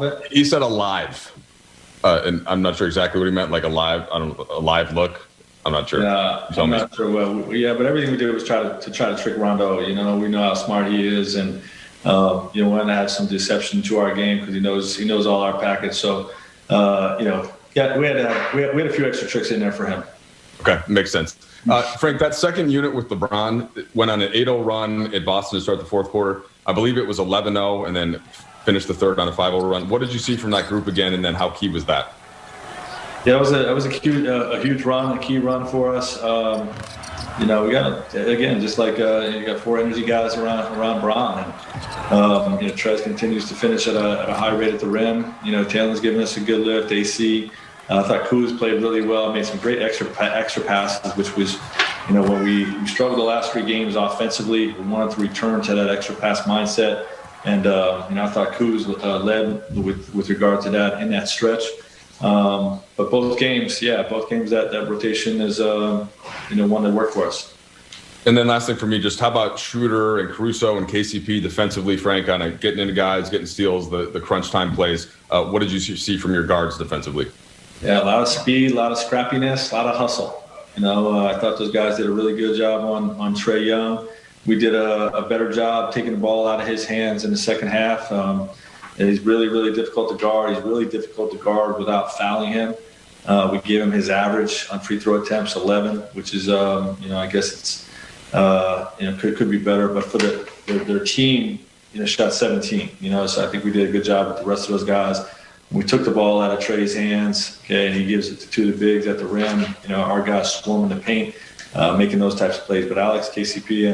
bit? He said alive. And I'm not sure exactly what he meant, like a live look. I'm not sure. Yeah, I'm not sure. Well, but everything we did was try to trick Rondo. We know how smart he is, and want to add some deception to our game because he knows all our package. So, we had a few extra tricks in there for him. Okay, makes sense. Frank, that second unit with LeBron went on an 8-0 run at Boston to start the fourth quarter. I believe it was 11-0, and then finished the third on a 5-0 run. What did you see from that group again, and then how key was that? Yeah, it was a huge run, a key run for us. We got, again, just like you got four energy guys around Bron. And, Trez continues to finish at a high rate at the rim. Taylor's giving us a good lift. AC, I thought Kuz played really well, made some great extra passes, which was, when we struggled the last three games offensively, we wanted to return to that extra pass mindset. And, I thought Kuz led with regard to that in that stretch. But both games, that rotation is, one that worked for us. And then last thing for me, just how about Schroeder and Caruso and KCP defensively, Frank, on getting into guys, getting steals, the crunch time plays. What did you see from your guards defensively? Yeah, a lot of speed, a lot of scrappiness, a lot of hustle. I thought those guys did a really good job on Trae Young. We did a better job taking the ball out of his hands in the second half. And he's really, really difficult to guard. He's really difficult to guard without fouling him. We gave him his average on free throw attempts, 11, which is, I guess it's, could be better. But for their team, shot 17. So I think we did a good job with the rest of those guys. We took the ball out of Trey's hands, okay, and he gives it to two of the bigs at the rim. Our guys swarming the paint, making those types of plays. But Alex, KCP,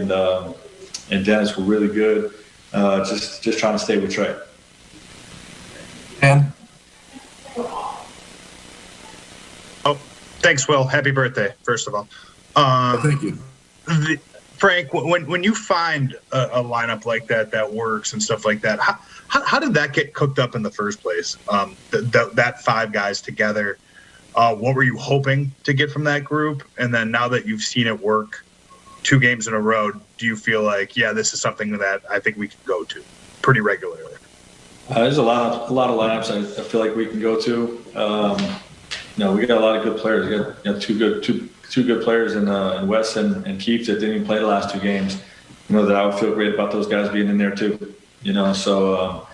and Dennis were really good, just trying to stay with Trey. Dan? Oh, thanks, Will. Happy birthday, first of all. Thank you. Frank, when you find a lineup like that works and stuff like that, how did that get cooked up in the first place? That five guys together, what were you hoping to get from that group? And then now that you've seen it work 2 games in a row, do you feel like, this is something that I think we can go to pretty regularly? There's a lot of lineups I feel like we can go to. We got a lot of good players. We got two good players in Wes and Keith that didn't even play the last 2 games. That I would feel great about those guys being in there too. So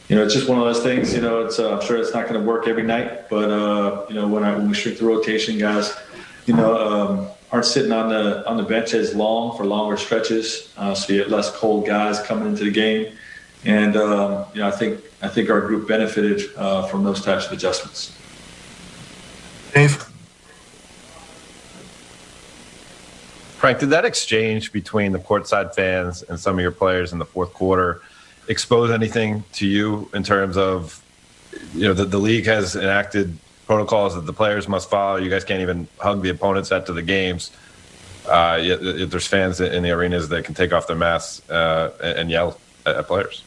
it's just one of those things. It's I'm sure it's not going to work every night, but when we shrink the rotation, guys, aren't sitting on the bench as long for longer stretches, so you have less cold guys coming into the game. And I think our group benefited from those types of adjustments. Dave? Frank, did that exchange between the courtside fans and some of your players in the fourth quarter expose anything to you in terms of, the league has enacted protocols that the players must follow? You guys can't even hug the opponents after the games. Yet there's fans in the arenas that can take off their masks and yell at players.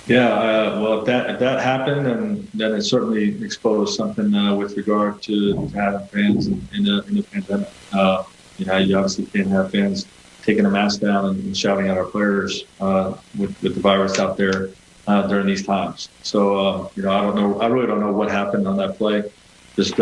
Yeah, well, if that happened, and then it certainly exposed something with regard to having fans in the pandemic. You obviously can't have fans taking a mask down and shouting at our players with the virus out there during these times. So, I don't know. I really don't know what happened on that play. Just